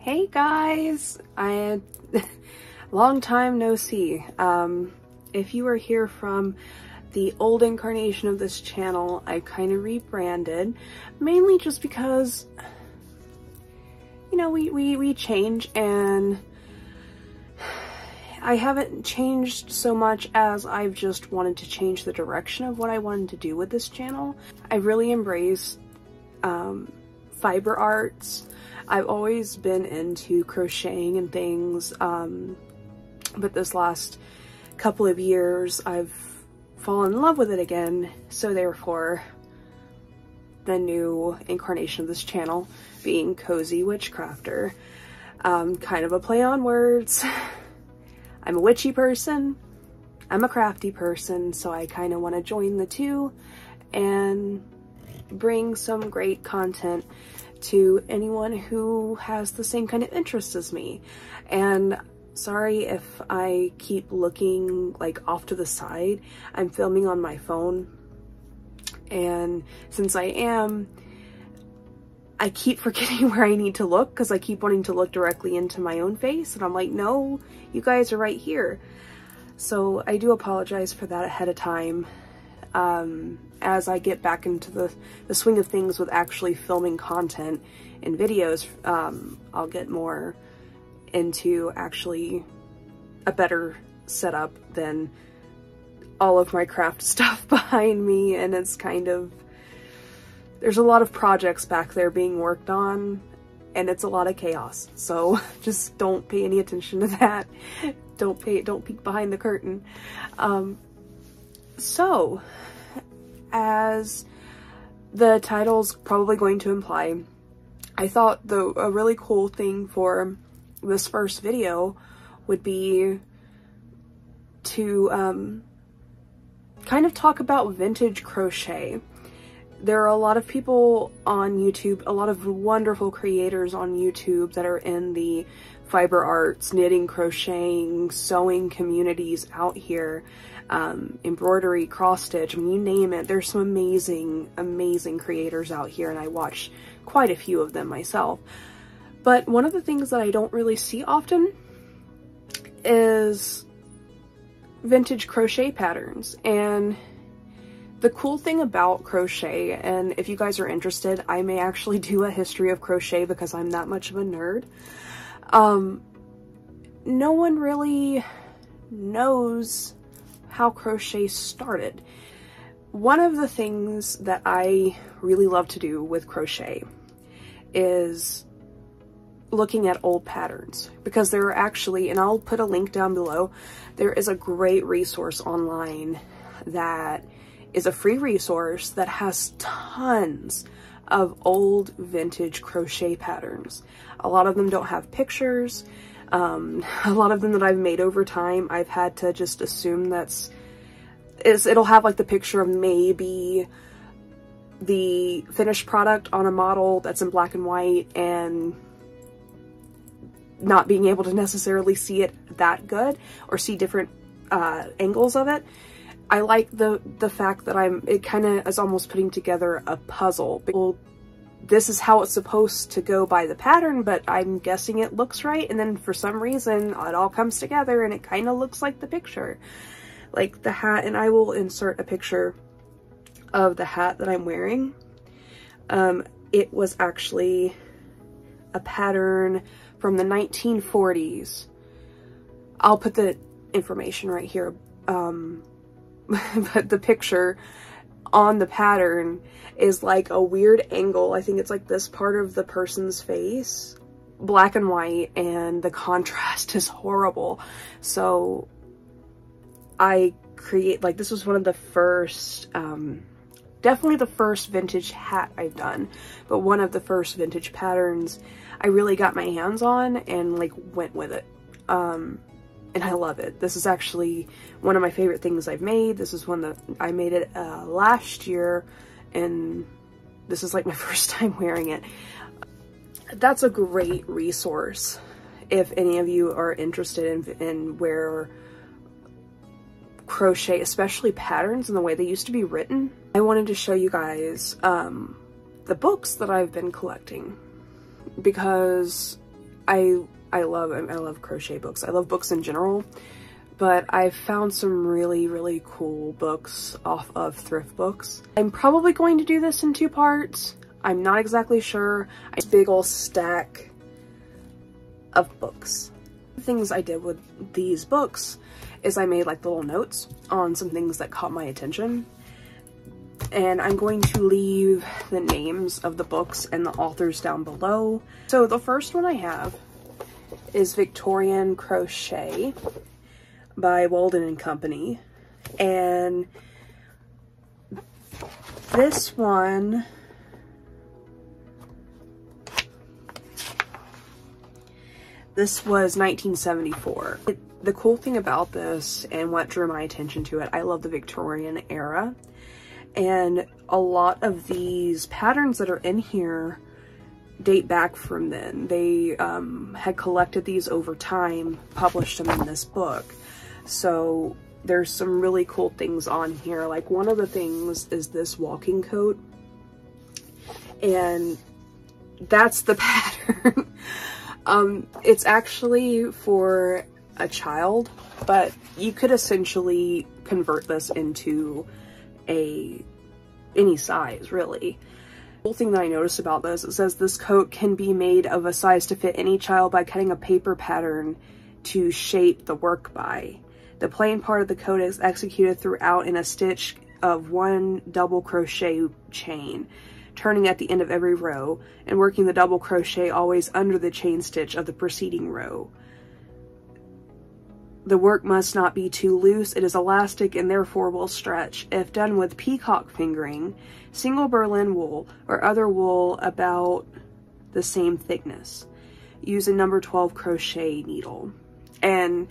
Hey guys, long time no see. If you are here from the old incarnation of this channel, I kind of rebranded, mainly just because, you know, we change, and I haven't changed so much as I've just wanted to change the direction of what I wanted to do with this channel. I really embraced fiber arts. I've always been into crocheting and things, but this last couple of years I've fallen in love with it again, so therefore the new incarnation of this channel being Cozy Witchcrafter. Kind of a play on words. I'm a witchy person, I'm a crafty person, so I kind of want to join the two and bring some great content to anyone who has the same kind of interest as me. And sorry if I keep looking like off to the side. I'm filming on my phone, and since I keep forgetting where I need to look because I keep wanting to look directly into my own face, and I'm like, no, you guys are right here. So I do apologize for that ahead of time. As I get back into the swing of things with actually filming content and videos, I'll get more into actually a better setup than all of my craft stuff behind me, and it's kind of, there's a lot of projects back there being worked on, and it's a lot of chaos, so just don't pay any attention to that. Don't peek behind the curtain. So, as the title's probably going to imply, I thought a really cool thing for this first video would be to kind of talk about vintage crochet. There are a lot of people on YouTube, a lot of wonderful creators on YouTube that are in the fiber arts, knitting, crocheting, sewing communities out here. Embroidery, cross stitch, I mean, you name it. There's some amazing creators out here, and I watch quite a few of them myself. But one of the things that I don't really see often is vintage crochet patterns. And the cool thing about crochet, and if you guys are interested, I may actually do a history of crochet because I'm that much of a nerd. No one really knows how crochet started. One of the things that I really love to do with crochet is looking at old patterns, because there are actually, and I'll put a link down below, there is a great resource online that is a free resource that has tons of old vintage crochet patterns. A lot of them don't have pictures. A lot of them that I've made over time, I've had to just assume it'll have like the picture of maybe the finished product on a model that's in black and white, and not being able to necessarily see it that good or see different angles of it. I like the fact that it kind of is almost putting together a puzzle. Well, this is how it's supposed to go by the pattern, but I'm guessing it looks right, and then for some reason it all comes together and it kind of looks like the picture. Like the hat, and I will insert a picture of the hat that I'm wearing. It was actually a pattern from the 1940s. I'll put the information right here, but the picture on the pattern is like a weird angle. I think it's like this part of the person's face, black and white, and the contrast is horrible. So I this was one of the first, definitely the first vintage hat I've done, but one of the first vintage patterns I really got my hands on and like went with it. And I love it. This is actually one of my favorite things I've made. This is one that I made it last year, and this is like my first time wearing it. That's a great resource if any of you are interested in where crochet, especially patterns and the way they used to be written. I wanted to show you guys the books that I've been collecting, because I love crochet books. I love books in general, but I've found some really cool books off of thrift books. I'm probably going to do this in 2 parts. I'm not exactly sure. A big old stack of books. The things I did with these books is I made like little notes on some things that caught my attention. And I'm going to leave the names of the books and the authors down below. So the first one I have is Victorian Crochet by Weldon and Company. And this one, this was 1974. The cool thing about this and what drew my attention to it, I love the Victorian era. And a lot of these patterns that are in here date back from then. They had collected these over time, published them in this book. So there's some really cool things on here. Like one of the things is this walking coat. And that's the pattern. It's actually for a child, but you could essentially convert this into any size, really. The cool thing that I noticed about this, it says this coat can be made of a size to fit any child by cutting a paper pattern to shape the work by. The plain part of the coat is executed throughout in a stitch of 1 double crochet chain, turning at the end of every row and working the double crochet always under the chain stitch of the preceding row. The work must not be too loose. It is elastic and therefore will stretch. If done with peacock fingering, single Berlin wool, or other wool about the same thickness, use a number 12 crochet needle. And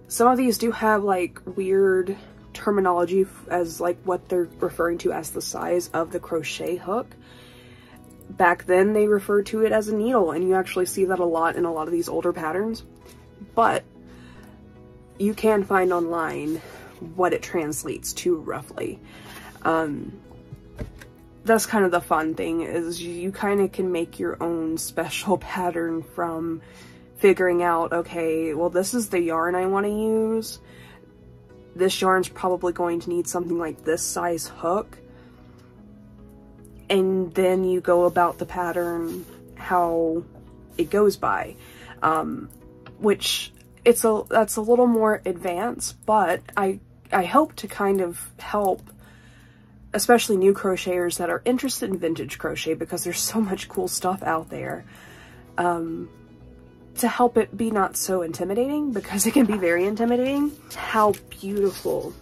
some of these do have like weird terminology as like what they're referring to as the size of the crochet hook. Back then they referred to it as a needle, and you actually see that a lot in a lot of these older patterns. But you can find online what it translates to roughly. That's kind of the fun thing, is you kind of can make your own special pattern from figuring out, okay, well, this is the yarn I want to use. This yarn's probably going to need something like this size hook. And then you go about the pattern how it goes by, which that's a little more advanced, but I hope to kind of help especially new crocheters that are interested in vintage crochet, because there's so much cool stuff out there, to help it be not so intimidating, because it can be very intimidating. How beautiful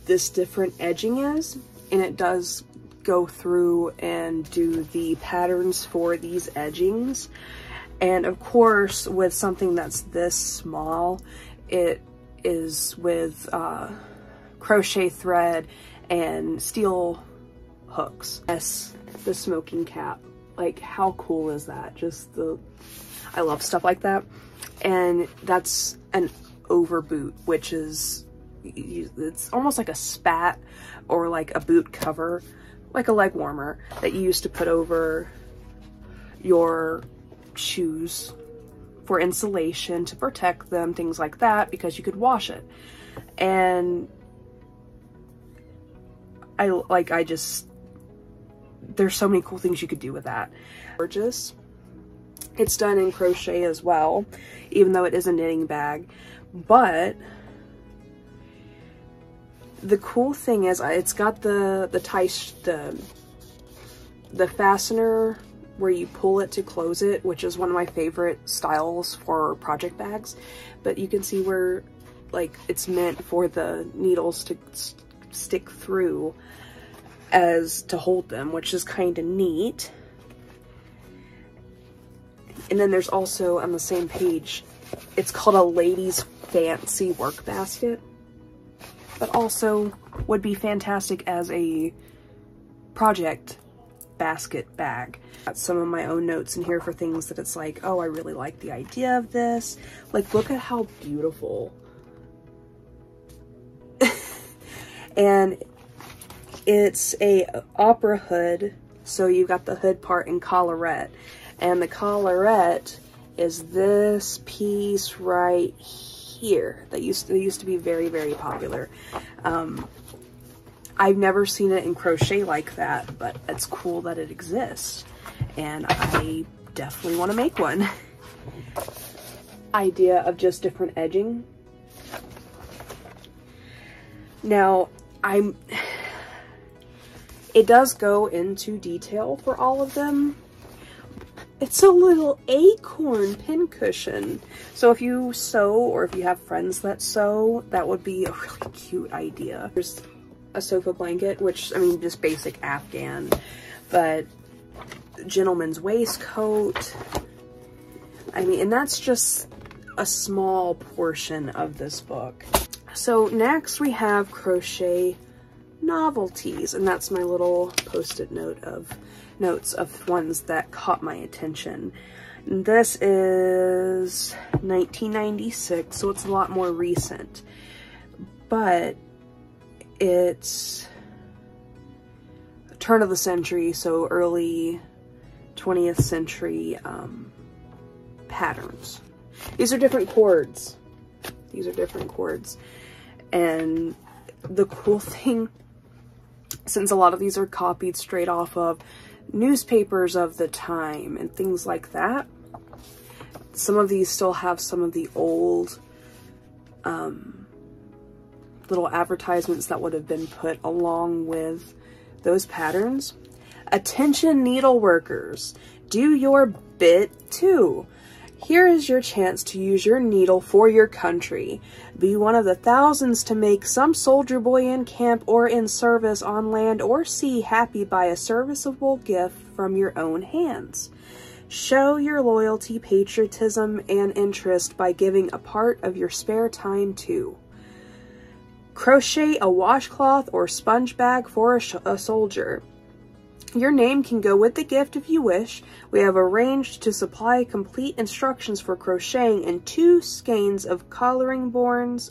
this different edging is, and it does go through and do the patterns for these edgings. And of course, with something that's this small, it is with crochet thread and steel hooks. Yes, the smoking cap. Like, how cool is that? I love stuff like that. And that's an overboot, which is, it's almost like a spat or like a boot cover, like a leg warmer that you used to put over your shoes for insulation, to protect them, things like that, because you could wash it. And there's so many cool things you could do with that. Gorgeous. It's done in crochet as well, even though it is a knitting bag. But the cool thing is, it's got the fastener where you pull it to close it, which is one of my favorite styles for project bags. But you can see where, like, it's meant for the needles to stick through as to hold them, which is kind of neat. And then there's also on the same page, it's called a lady's fancy work basket, but also would be fantastic as a project basket bag. Got some of my own notes in here for things that it's like, oh, I really like the idea of this. Like, look at how beautiful. And it's a opera hood, so you've got the hood part in collarette, And the collarette is this piece right here that used to be very, very popular. I've never seen it in crochet like that, but it's cool that it exists, and I definitely want to make one. Idea of just different edging. Now, it does go into detail for all of them. It's a little acorn pincushion. So if you sew, or if you have friends that sew, that would be a really cute idea. There's a sofa blanket, which, I mean, just basic Afghan, but gentleman's waistcoat. I mean, and that's just a small portion of this book. So next we have Crochet Novelties, and that's my little post-it notes of ones that caught my attention. And this is 1996, so it's a lot more recent, but it's turn of the century, so early 20th century patterns. These are different cords. These are different cords. And the cool thing, since a lot of these are copied straight off of newspapers of the time and things like that, some of these still have some of the old little advertisements that would have been put along with those patterns. Attention needle workers, do your bit too. Here is your chance to use your needle for your country. Be one of the thousands to make some soldier boy in camp or in service on land or sea happy by a serviceable gift from your own hands. Show your loyalty, patriotism, and interest by giving a part of your spare time too. Crochet a washcloth or sponge bag for a soldier. Your name can go with the gift if you wish. We have arranged to supply complete instructions for crocheting in 2 skeins of Collingbourne's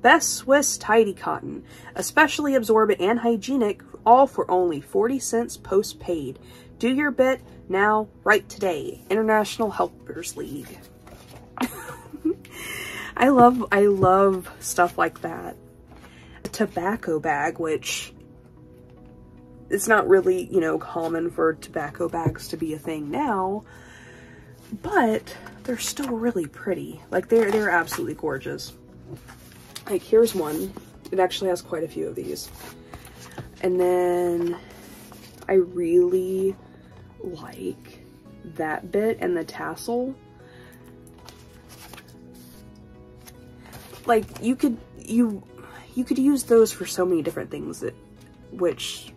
best Swiss tidy cotton, especially absorbent and hygienic, all for only 40 cents post-paid. Do your bit now, right today. International Helpers League. I love stuff like that. A tobacco bag, which it's not really, you know, common for tobacco bags to be a thing now, but they're still really pretty. Like, they're absolutely gorgeous. Like, here's one. It actually has quite a few of these. And then I really like that bit and the tassel. Like, you could use those for so many different things, which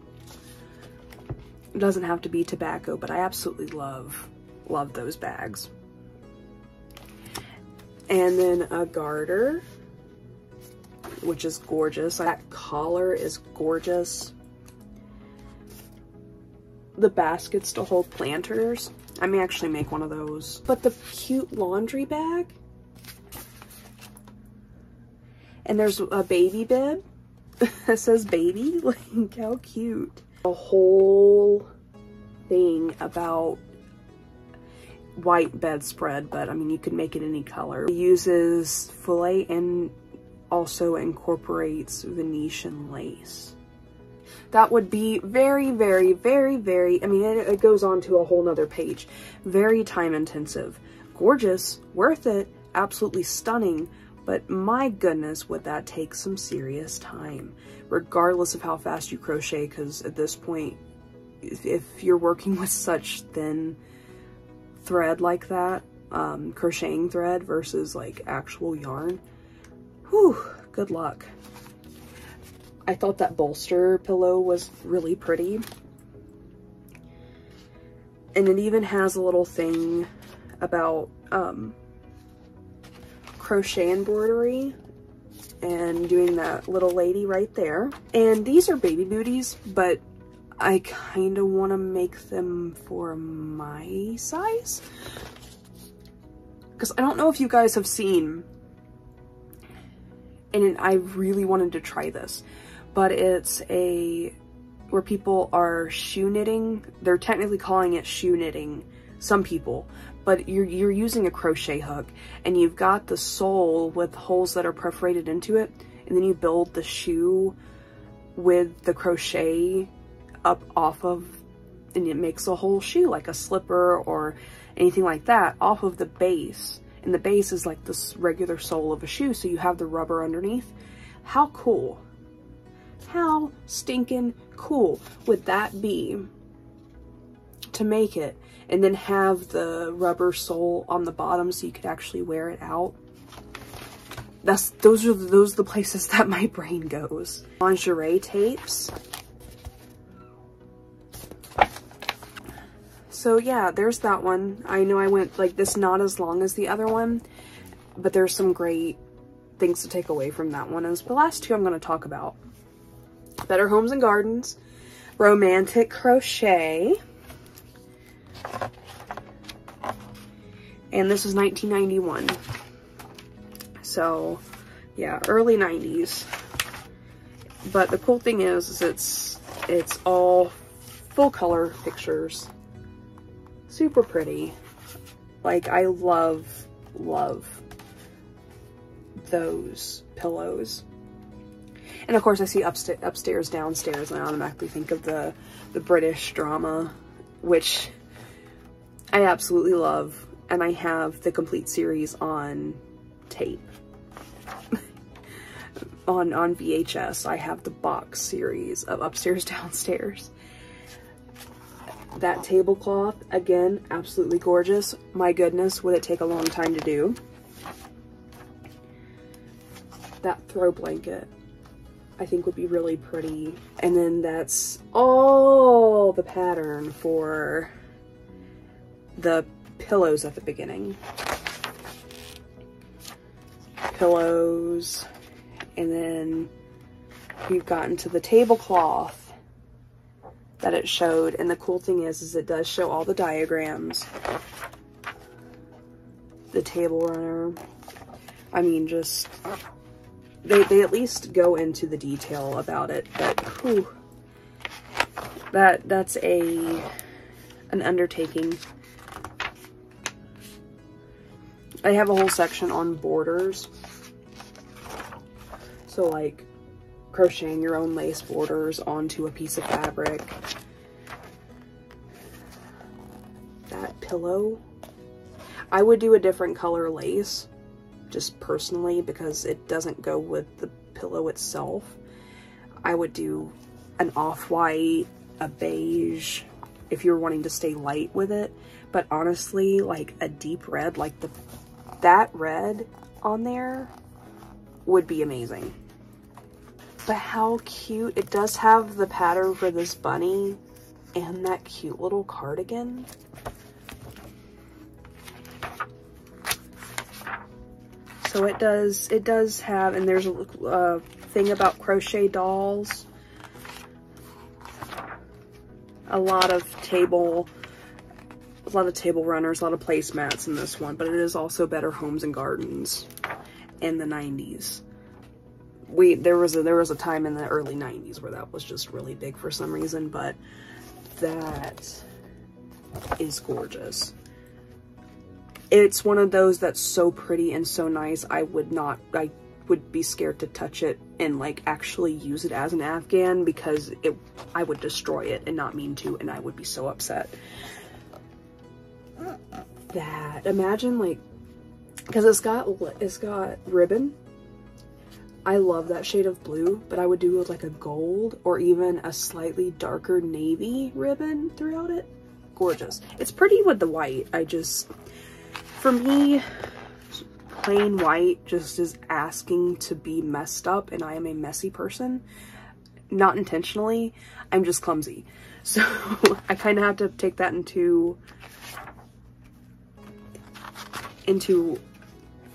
doesn't have to be tobacco, but I absolutely love those bags. And then a garter, which is gorgeous. That collar is gorgeous. The baskets to hold planters. I may actually make one of those. But the cute laundry bag. And there's a baby bib that says baby. Like, how cute. A whole thing about white bedspread, but I mean, you could make it any color. It uses filet and also incorporates Venetian lace. That would be very, very, very, very, I mean, it goes on to a whole nother page. Very time intensive. Gorgeous, worth it, absolutely stunning, but my goodness, would that take some serious time, regardless of how fast you crochet, because at this point, if you're working with such thin thread like that, crocheting thread versus like actual yarn, whew, good luck. I thought that bolster pillow was really pretty. And it even has a little thing about crochet embroidery and doing that little lady right there. And these are baby booties, but I kind of want to make them for my size, because I don't know if you guys have seen, and I really wanted to try this, but it's a where people are shoe knitting. They're technically calling it shoe knitting, some people, but you're using a crochet hook, and you've got the sole with holes that are perforated into it, and then you build the shoe with the crochet up off of, and it makes a whole shoe, like a slipper or anything like that, off of the base. And the base is like this regular sole of a shoe, so you have the rubber underneath. How cool? How stinking cool would that be to make it and then have the rubber sole on the bottom so you could actually wear it out? Those are the places that my brain goes. Lingerie tapes. So yeah, there's that one. I know I went like this, not as long as the other one, but there's some great things to take away from that one. And the last two I'm going to talk about. Better Homes and Gardens, Romantic Crochet, and this is 1991. So yeah, early 90s. But the cool thing is it's all full color pictures. Super pretty. Like, I love those pillows. And of course I see upstairs, downstairs, and I automatically think of the British drama, which I absolutely love. And I have the complete series on tape. on VHS, I have the box series of Upstairs, Downstairs. That tablecloth, again, absolutely gorgeous. My goodness, would it take a long time to do. That throw blanket, I think, would be really pretty. And then that's all the pattern for the pillows at the beginning. Pillows. And then we've gotten to the tablecloth that it showed. And the cool thing is it does show all the diagrams. The table runner. I mean, just, they at least go into the detail about it, but whew, that's an undertaking. I have a whole section on borders. So like crocheting your own lace borders onto a piece of fabric. That pillow, I would do a different color lace, just personally, because it doesn't go with the pillow itself. I would do an off-white, a beige, if you're wanting to stay light with it. But honestly, like a deep red, like that red on there would be amazing. But how cute. It does have the pattern for this bunny and that cute little cardigan. So it does have, and there's a thing about crochet dolls. A lot of table runners, a lot of placemats in this one, but it is also Better Homes and Gardens in the 90s. There was a time in the early 90s where that was just really big for some reason, but that is gorgeous. It's one of those that's so pretty and so nice. I would be scared to touch it and like actually use it as an Afghan, because I would destroy it and not mean to, and I would be so upset. That, imagine, like, because it's got ribbon. I love that shade of blue, but I would do like a gold or even a slightly darker navy ribbon throughout it. Gorgeous. It's pretty with the white. For me, plain white just is asking to be messed up, and I am a messy person. Not intentionally, I'm just clumsy. So I kind of have to take that into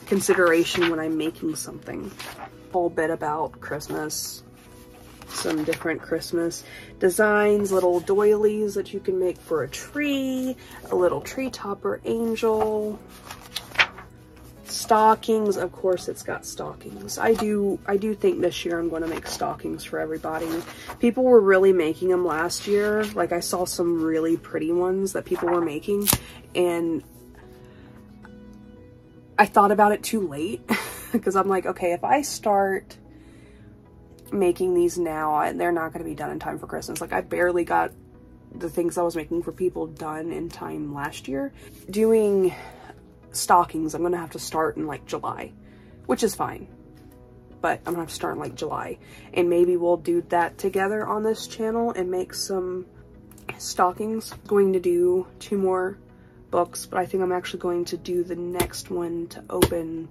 consideration when I'm making something. Whole bit about Christmas, some different Christmas designs, little doilies that you can make for a tree, a little tree topper angel, Stockings, of course it's got stockings. I do think this year I'm going to make stockings for everybody. People were really making them last year. Like, I saw some really pretty ones that people were making, and I thought about it too late because I'm like, okay, if I start making these now, they're not going to be done in time for Christmas. Like, I barely got the things I was making for people done in time last year. Doing stockings, I'm going to have to start in like July, which is fine, but I'm going to have to start in like July, and maybe we'll do that together on this channel and make some stockings. Going to do 2 more books, but I think I'm actually going to do the next one to open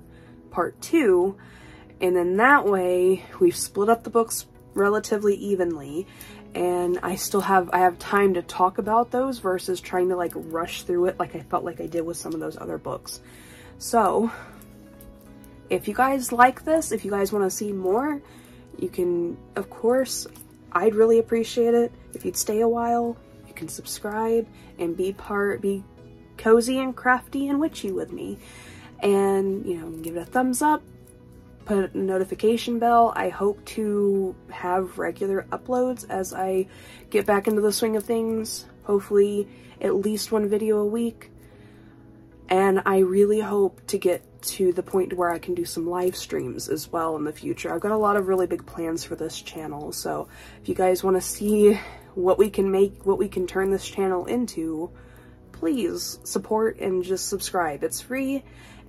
part 2, and then that way we've split up the books relatively evenly, and I have time to talk about those versus trying to like rush through it like I felt like I did with some of those other books. So if you guys like this, if you guys want to see more, you can, of course, I'd really appreciate it if you'd stay a while. You can subscribe and be cozy and crafty and witchy with me, and you know, give it a thumbs up, put a notification bell. I hope to have regular uploads as I get back into the swing of things, hopefully at least 1 video a week, and I really hope to get to the point where I can do some live streams as well in the future. I've got a lot of really big plans for this channel, so if you guys want to see what we can make, what we can turn this channel into, please support and just subscribe. It's free,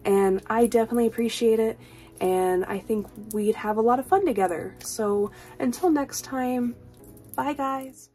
and I definitely appreciate it, and I think we'd have a lot of fun together. So until next time, bye guys.